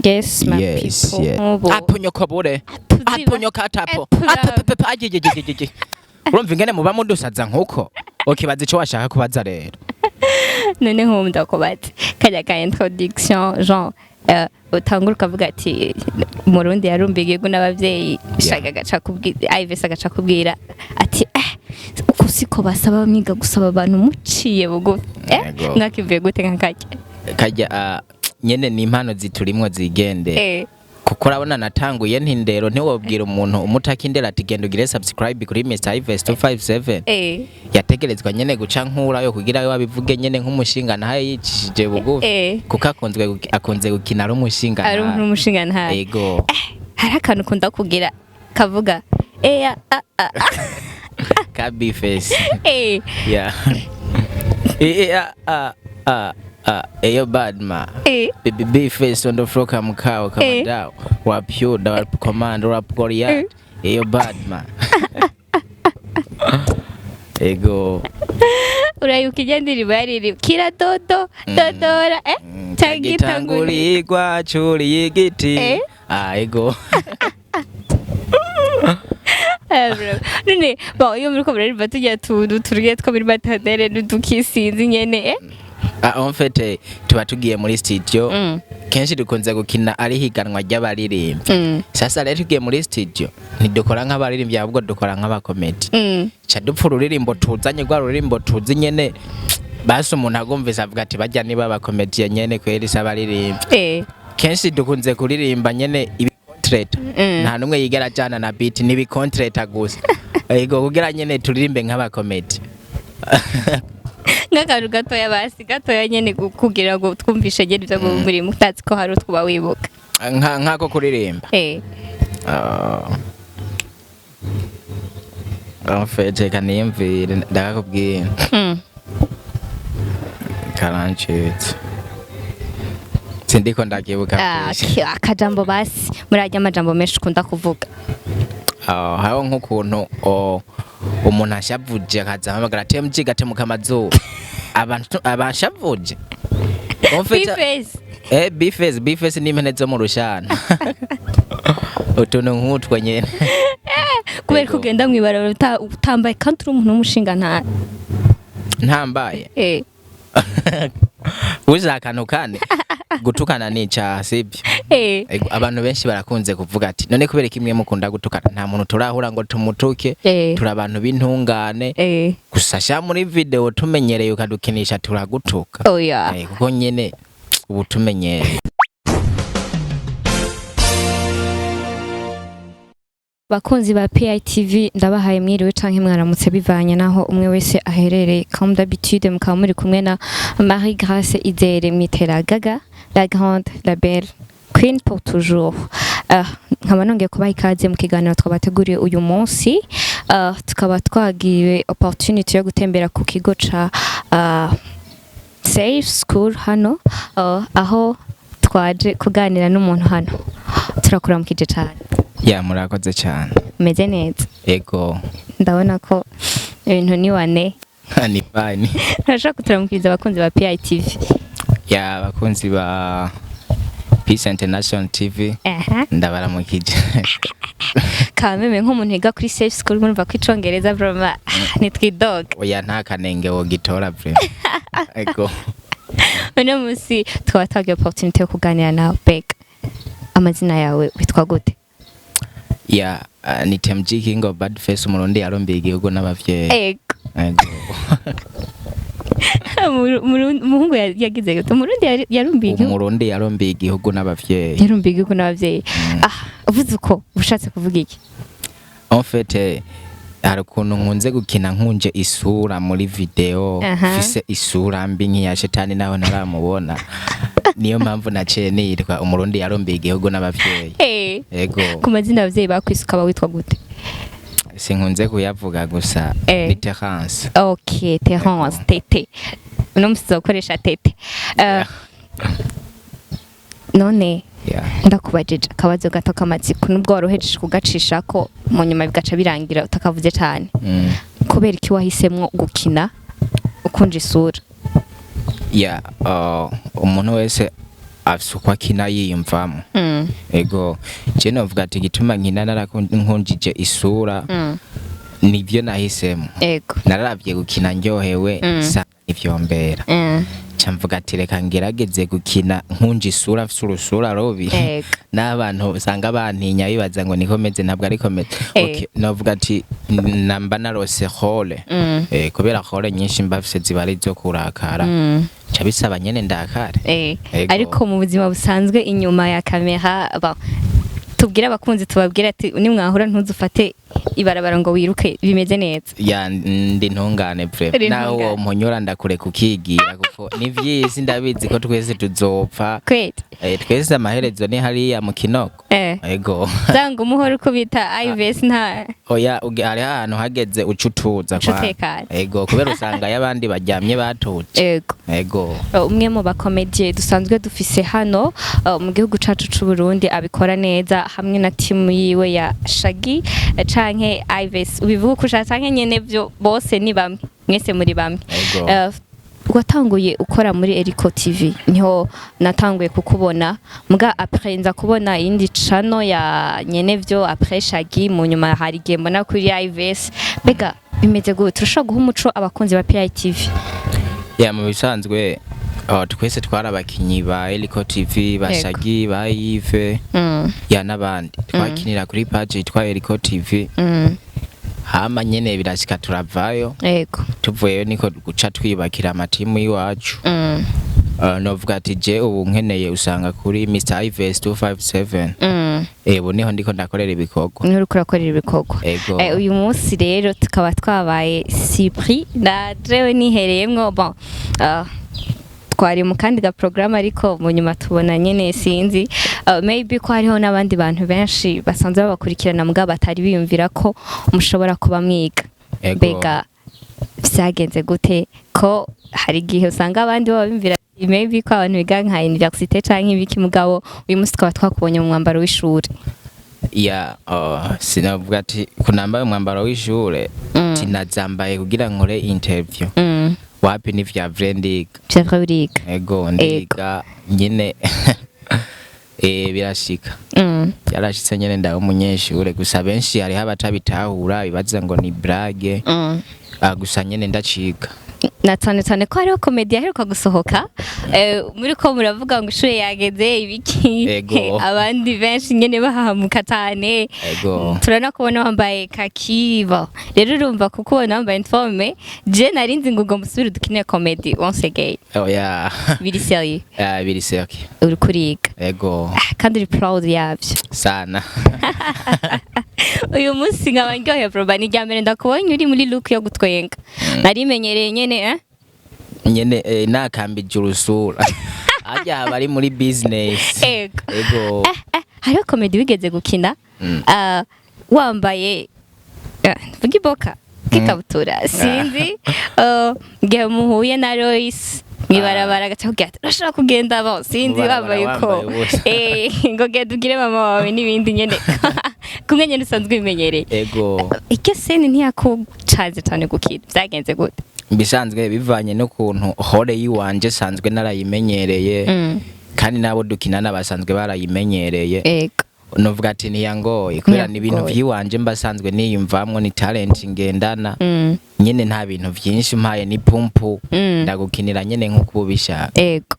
Yes, my people. Yes. Aponyo kobure. Aponyo katapo. Ajejejejeje. Urumva ingene muba mudusaza nkuko. Okibaza ico washaka kubaza rero. None nkunda kubaza. Kajya ka introduction genre utangura ukavuga ati Murundi yarumbiye n'abavyeyi shaka gaca kubwira Ives agaca kubwira ati uko siko basaba bamwiga gusaba abantu muciye bugufi mwakivuye gute kajya nyene ni impano ziturimwo zigende kuko urabona natanguye ntindero ntiwobwira umuntu umutakindera ati genda ugire subscribe kuri Mr Yves 257 yategerezwa nyene guca nkura yo kugira yo wabivuge nyene nk'umushinga nahaye yicishije bugufi kuko akunze gukina ari umushinga nahaye yego hari akantu ukunda kugira kavuga ka face yeah Eyo badma Baby face on the floor kama down wapyo da command rap korea Eyo badma Ego urayuka igendera bariri kira dodo dodora tangitanguri gwacuri yigiti ego none iyo muri ko bararirimba tujya turye two muri batadere dukisinzi nyene en fait tuba tugiye muri studio kenshi dukunze gukina ari higanwa ry'abaririmbyi sasa rero tugiye muri studio ntidukora nk'abaririmbyi ahubwo dukora nk'abakomedi ca dupfa ururirimbo tuzanye rwa ruririmbo tuzi nyene basi umuntu agumvise avuga ati bajya niba abakomedi nyene kweri s'abaririmbyi kenshi dukunze kuririmba nyene ibikontreta nta numwe yigera jana na beat n'ibikontreta gusa yego kugira nyene turirimbe nk'abakomedi nk'akantu gatoya basi gatoya nyene kugira ngo twumvishe nyene ivyo muri mutazi ko hari utwuba wibuka nk'ako kuririmba fait kaniyumvire ndakakubwira karanchit sindiko ndakibuka akajambo basi murajya amajambo menshi ukunda kuvuga haho nk'ukuntu umuntu ashavuje akaza hamagara ati mjiga temuka amazuba abantu abashavuje bifes ni impene zo mu rushana utuntu nk'utwo nyene kubera kugenda mwibarabara utambaye kandi uri umuntu w'umushinga ntambaye ushaka ntukane gutukana nica sibyo abantu benshi barakunze kuvuga ati none kubera kimwe mukunda gutukana nta muntu turahura ngo tumutuke turi abantu b'intungane gusa sha muri video tumenyereye ukadukinisha turagutuka kuko nyene ubu tumenyereye bakunzi ba PITV ndabahaye mwiriwe canke mwaramutse bivanye naho umwe wese aherereye comme d'habitude mukaba muri kumwe na Marie Grace Izere Miteragaga la grande la belle queen pour toujours nkaba nongeye kubaha ikaze mu kiganiro twabateguriye uyu munsi tukaba twagiwe opportunity yo gutembera ku kigo ca Safe School hano aho twaje kuganira n'umuntu hano turakuramukije cyane ya murakoze cyane meze neza ego ndabona ko ibintu ni wane ni fine nashaka kuturamukiriza abakunzi ba PITV ya abakunzi ba Peace International TV ndabaramukije kameme nk'umuntu yiga kuri Safe School murumva ko icongereza vraiment ni twidog oya nta kanenge wo gitora vraiment ego uno munsi twatagiye opportunity yo kuganira nawe bega amazina yawe witwa gute ya ni TMG King of Bad Face umurundi yarombiye igihugu n'abavyeyi ego umuhungu yagize gute umurundi yarombiye igihugu n'abavyeyi uvuze uko ushatse kuvuga iki en fait hari ukuntu nkunze gukina nkunje isura muri video fise isura mbi nk'iya shetani naho naramubona niyo mpamvu naciye nitwa umurundi yarombiye igihugu n'abavyeyi ego ku mazina y'abavyeyi bakwisuka witwa gute sinkunze kuyavuga gusa ni Terence okay Terence tete uno musizo ukoresha tete none ndakubajije akabazo gato kamatsiko nubwo warohejeje kugacisha ko mu nyuma bigaca birangira utakavuze cyane kubera iki wahisemwo gukina ukunje isura ya umuntu wese afise uko akina yiyumvamo ego je novuga ati gituma nkina narakunjije isura nivyo nahisemo ego nararavye gukina ndyohewe sa ivyombera camvuga ati reka ngerageze gukina nkunje isura afise urusura robi n'abantu usanga bantinya bibaza ngo nikomeze ntabwo ari komeze okay novuga ati namba narose role kubera role nyinshi mbafise zibari zo kurakara cabisaba nyene ndakare ariko mu buzima busanzwe inyuma ya kamera tubwira abakunzi tubabwira ati nimwahura ntuzufate ibarabara ngo wiruke bimeze neza ya ndi ntungane vrema nawo munyura ndakure kukigira kuko ni vyisi ndabizi ko twese tuzopfa twese amaherezo ni hariya mu kinoko ego zanga umuhoro uko bita ivyo nta oya ari ahantu hageze ucutuza kwa ego kubera usanga y'abandi baryamye batuje ego umwe mu bakomedie dusanzwe dufise hano mu gihugu cacu c'u Burundi abikora neza hamwe na timu yiwe ya Shagi canke Ives ubivuga kusha canke nyene byo bose ni bamwe mwese muri bamwe watanguye ukora muri Eriko TV niho natanguye kukubona muga après nza kubona indi channel ya nyene byo après Shagi mu nyuma hari gihe mbona kuri Ives bega bimeze gute turashaka guha umuco abakunzi ba PITV ya mu bisanzwe twese twarabakinyi ba Eriko TV ba Shagi ba Yves ya nabandi twakinira kuri page yitwa Eriko TV hama nyene birashika turavayo tuvuyeyo niko guca twibakira amatimu y'iwacu novuga ati je ubu nkeneye usanga kuri Mr Yves 257 ebo niho ndiko ndakorera ibikorwa niho urakorera ibikorwa uyu munsi rero tukaba twabaye surpris na jewe nihereyemwo bon twari mu kandi ga program ariko mu nyuma tubona nyene sinzi maybe ko hariho n'abandi bantu benshi basanzwe babakurikirana mbwa batari biyumvira ko mushobora kuba mwiga bega vyagenze gute ko hari gihe usanga abandi babimvira maybe ko abantu biga nka university canke ibiki mugabo uyu munsi twaba twakubonye mu mwambaro w'ishuri ya sinavuga ati kunambaye umwambaro w'ishure tinazambaye kugira nkore interview wapi ni vya vrendiga ego ndiga nyine birashika yarashitse nyene ndaho umunyeshure gusa benshi hariho abatabitahura bibaza ngo ni brage gusa nyene ndaciga na cyane ko hariho komedi aheruka gusohoka muri ko muravuga ngo ishure yageze ibiki abandi benshi nyene bahamuka cyane turana kubona wambaye kakiba rero urumva kuko ubona wambaye informe je narinzi ngo ugomba usubire dukine komedi once again biri serieux biri serieux uri kuriga kandi uri proud yavyo sana uyu munsi nkaba ndyoheye proba ni ryambere ndakubonye uri muri look yo gutwenga narimenyereye nyene nakambije urusura ajya bari muri business ego hariho komedi wigeze gukina wambaye vugiboka kikabutura sinzi ngiye muhuye na Royce mwibarabara gatakubwira urashaka kugenda bo sinzi bambaye uko ngo genda ugire mama wawe n'ibindi nyene kumwe nyene usanzwe bimenyereye icyo sene ntiyakucaze cyane gukira vyagenze gute bisanzwe bivanye no kuntu hore yiwanje sanzwe narayimenyereye kandi nabo dukina nabasanzwe barayimenyereye novuga ati niyangoye kubera ni ibintu vyiwanje mbasanzwe niyumvamwo ni talent ngendana nyene nta bintu vyinshi mpaye ni pumpu ndagukinira nyene nkuko ubishaka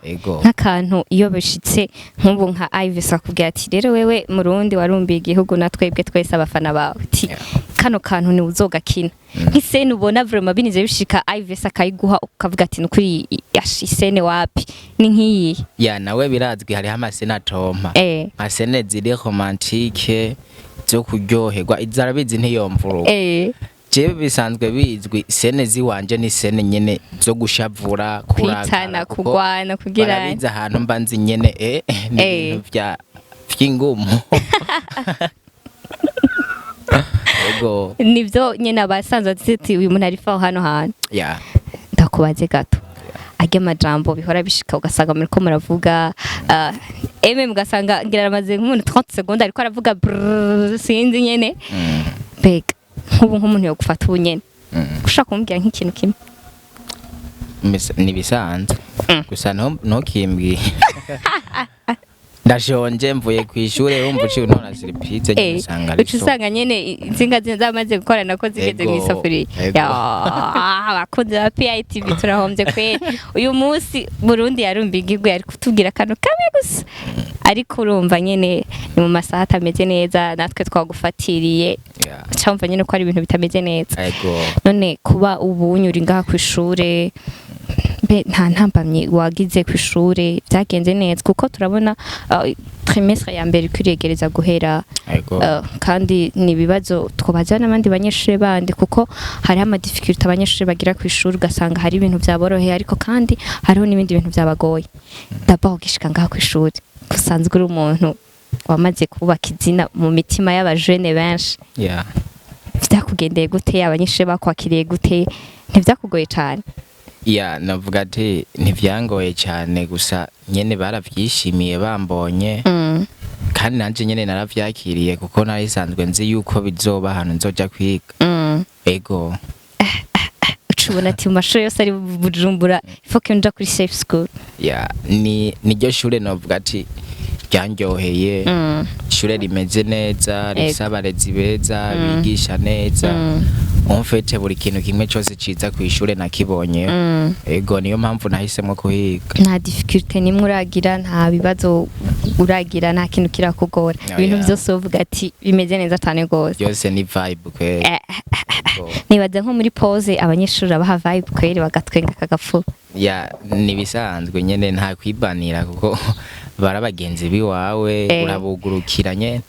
ego nk'akantu iyo bishitse nk'ubu nka Ives akubwira ati rero wewe murundi warumbiye igihugu na twebwe twese abafana bawe ati kano kantu ni uzogakina nk'isene ubona vraiment binize bishika Ives akayiguha ukavuga ati nukuri isene wapi ni nk'iyi ya nawe birazwi hari amasene atompa asene ziri romantique zo kuryoherwa izarabizi ntiyomvuruka jewe bisanzwe bizwi sene ziwanje ni sene nyene zo gushavura kuragana kugwana kugira barabiza ahantu mbanzi nyene ni ibintu vy'ingumu nivyo nyene abasanzwe ati uyu muntu ari faho hano hantu ndakubaze gato ajya amajambo bihora bishika ugasanga muri ko muravuga mugasanga ngira amaze nk'umuntu 30 secondes ariko aravuga sinzi nyene bega nk'ubu nk'umuntu yo gufata ubunyene ushaka kumbwira nk'ikintu kimwe ni bisanzwe gusa no kimbwi ndashonje mvuye kwishure wumva uciye nona surprise nyisanga ari ucu usanga nyene inzinga zamaze gukorana ko zigeze mu isafuriya abakunzi ba PITV turahombye kweli uyu munsi Burundi yarumva igigwe ari kutubwira kano kamwe gusa ariko urumva nyene ni mu masaha atameze neza natwe twagufatiriye cyamva nyene ko ari ibintu bitameze neza none kuba ubu unyura ngaha kwishure nta ntambamye wagize kwishure byagenze neza kuko turabona trimestre ya mbere kwiregereza guhera kandi ni bibazo twabaza n'abandi banyeshure bandi kuko hari ama difficulty abanyeshure bagira kwishure ugasanga hari ibintu byaboroheye ariko kandi hariho n'ibindi bintu byabagoye d'abord gishika ngaha kwishure kusanzwe uri umuntu wamaze kubaka izina mu mitima y'abajene benshi byakugendeye gute abanyeshure bakwakiriye gute ntibyakugoye cyane navuga ati ntivyangoye cyane gusa nyene baravyishimiye bambonye kandi nanje nyene naravyakiriye kuko narisanzwe nzi yuko bizoba hano nzoja kwiga ego ucubona ati mu mashuri yose ari Bujumbura ifoke nja kuri safe school niryo shure novuga ati ryanyoheye ishure rimeze neza rifise abarezi beza bigisha neza umfete buri kintu kimwe cyose ciza kwishure nakibonye ego niyo mpamvu nahisemo kuhiga nta difficulty nimwe uragira nta bibazo uragira nta kintu kirakugora ibintu byose uvuga ati bimeze neza cyane gose byose ni vibe kweli nibaza nko muri pause abanyeshuri abaha vibe kweli bagatwenga kagafu nibisanzwe nyene nta kwibanira kuko barabagenzi biwawe urabugurukiranye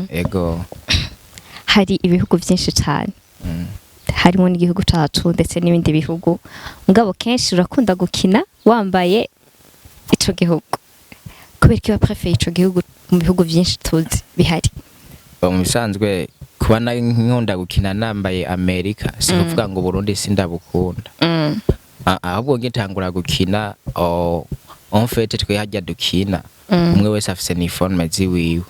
ego hari ibihugu byinshi cyane harimo n'igihugu cyacu ndetse n'ibindi bihugu ngabo kenshi urakunda gukina wambaye ico gihugu kubera ko baprefeye ico gihugu mu bihugu byinshi tuzi bihari mu bisanzwe kuba nkunda gukina nambaye Amerika sikuvuga ngo Burundi sindabukunda ahubwo ngitangura gukina en fait twihajya dukina umwe wese afise ni forme ziwiwe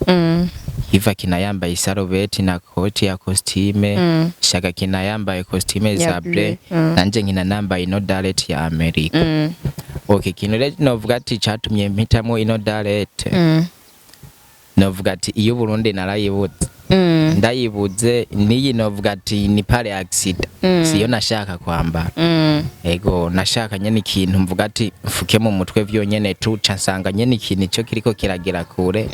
Iva kina yambaye isarubeti na koti ya costume Shaka kina yambaye costume za bleu nanje nkina nambaye ino dalet ya Amerika okay kino rero novuga ati catumye mpitamo ino dalet novuga ati iyo Burundi narayibuze ndayibuze niyi novuga ati ni pale accident siyo nashaka kwambara ego nashaka nyene ikintu mvuga ati mfuke mu mutwe vyonyene tu cansanga nyene ikintu cyo kiriko kiragera kure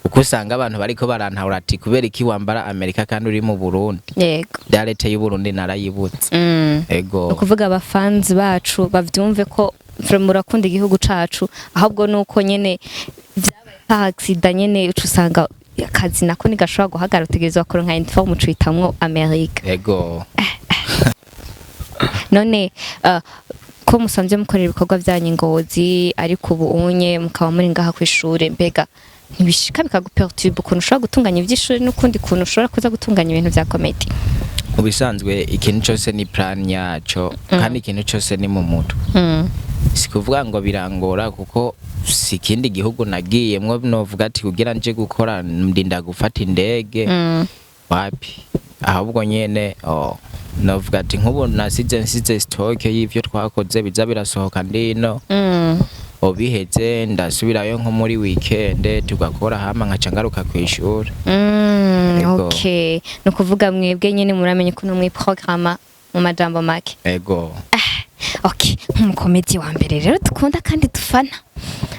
uko usanga abantu bariko barantahura ati kubera iki wambara Amerika kandi uri mu Burundi yego dalete y'u Burundi narayibutse ego ukuvuga abafans bacu bavyumve ko murakunda igihugu cacu ahubwo nuko nyene vyabaye accident nyene ucusanga akazi nako nigashobora guhagara utegerezwa kuronka uniform ucitamwo Amerika ego none ko musanze mukorera ibikorwa byanyu Ngozi ariko ubu unye mukaba muri ngaha kwishure mbega ntibishika bikaguperturbe ukuntu ushobora gutunganya ivy'ishuri n'ukundi kuntu ushobora kuza gutunganya ibintu vya comedy mu bisanzwe ikintu cyose ni plan yaco kandi ikintu cyose ni mu mutwe sikuvuga ngo birangora kuko sikindi gihugu nagiyemwo novuga ati kugira nje gukora ndinda gufata indege wapi ahubwo nyene novuga ati nkubu nsize stock y'ivyo twakoze biza birasohoka ndino obiheze ndasubirayo nko muri weekend tugakora hama nkaca ngaruka kwishura okay no kuvuga mwebwe nyene muramenye kuno mwi programme mu majambo make ego okay nk'umukomedi wa mbere rero dukunda kandi dufana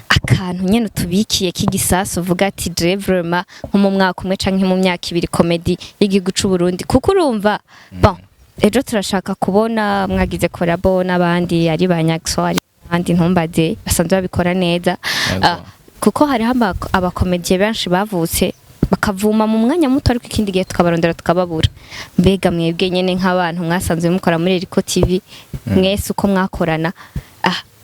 akantu nyene tubikiye k'igisasu uvuga ati je vraiment nko mu mwaka umwe canke mu myaka ibiri comedy y'igihugu c'u Burundi kuko urumva bon ejo turashaka kubona mwagize collabo n'abandi ari banyakso kandi ntumbaze basanzwe babikora neza kuko hari abakomediye benshi bavutse bakavuma mu mwanya muto ariko ikindi gihe tukabarondera tukababura mbega mwebwe nyene nk'abantu mwasanzwe mukora muri Eriko TV mwese uko mwakorana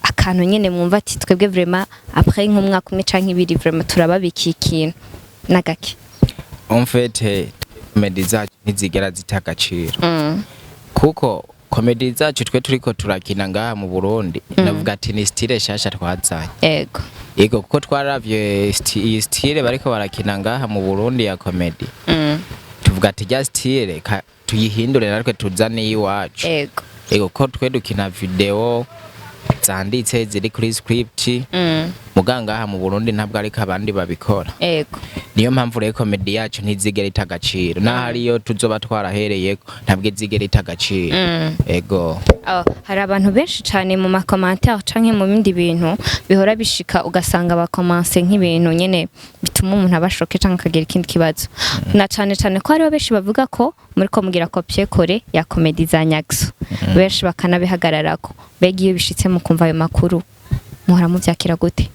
akantu nyene mwumva ati twebwe vraiment après nk'umwaka umwe canke ibiri vraiment turababiki ikintu nagake en fait comedy zacu ntizigera zitagaciro kuko komedi zacu twe turiko turakina ngaha mu Burundi navuga ati ni style shasha twazanye yego kuko twaravye style bariko barakina ngaha mu Burundi ya komedi tuvuga ati ja style tuyihindure natwe tuzane iwacu yego ko twe dukina video zanditse ziri kuri script muganga aha mu Burundi ntabwo ariko abandi babikora. Ego. Niyo mpamvu rero comedy yacu ntizigera itagaciro. Na hariyo tuzoba twarahereyeko ntabwo izigera itagaciro. Ego. Hari abantu benshi cyane mu ma commentaire canke mu bindi bintu bihora bishika ugasanga bakomanse nk'ibintu nyene bituma umuntu abashoke canke akagira ikindi kibazo. Na cyane ko hariho benshi bavuga ko muri ko mugira kopie kore ya comedy za Nyagso. Benshi bakanabihagararako. Bega iyo bishitse mu kumva ayo makuru muhora muvyakira gute?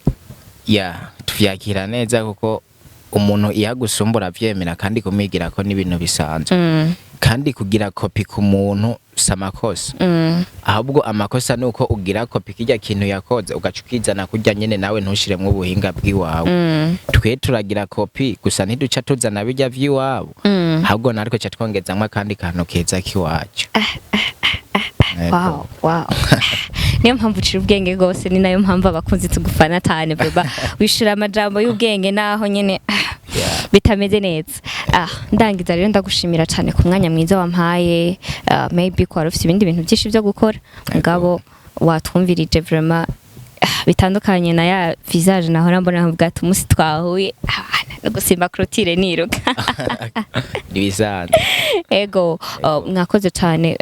Tuvyakira neza kuko umuntu iyagusumbura vyemera kandi kumigira ko n'ibintu bisanzwe. Kandi kugira kopi ku muntu samakosa. Ahubwo amakosa nuko ugira kopi kijya kintu yakoze ugacukizana kujya nyene nawe ntushiremwe ubuhinga bw'iwawe. Twe turagira kopi gusa ntiduca tuzana bijya vy'iwabo. Ahubwo nariko ca twongezamwe kandi kantu keza kiwacu. Wow. Niyo mpamvu ucira ubwenge gose ni nayo mpamvu abakunzi tugufana cyane baba wishira amajambo y'ubwenge naho nyene bitameze neza. Ndangiza rero ndagushimira cyane ku mwanya mwiza wampaye. Maybe ko warufite ibindi bintu byinshi byo gukora ngabo watwumvirije vraiment bitandukanye na ya visage nahora mbona mvuga ati umunsi twahuye gusimba clôture niruka. Nibisanzwe. Ego mwakoze cyane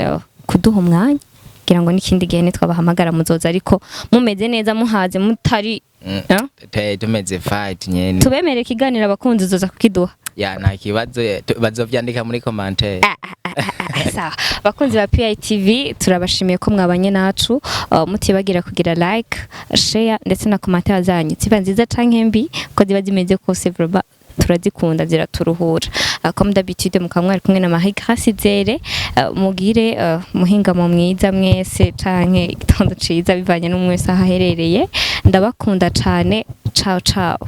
kuduha umwanya kugira ngo n'ikindi gihe twabahamagara muzoza ariko mumeze neza muhaze mutari tumeze fight nyene. Tubemere ikiganiro abakunzi uzoza kukiduha. Nta kibazo bazovyandika muri commentaire. Sawa bakunzi ba PITV turabashimiye ko mwabanye nacu. Mutibagira kugira like, share ndetse na commentaire zanyu ziba nziza canke mbi ko ziba zimeze kose vraiment turazikunda ziraturuhura. Comme d'habitude mukamwari kumwe na MR YVES mugire muhinga mu mwiza mwese canke igitondo ciza bivanye n'umwese ahaherereye. Ndabakunda cane. Ciao.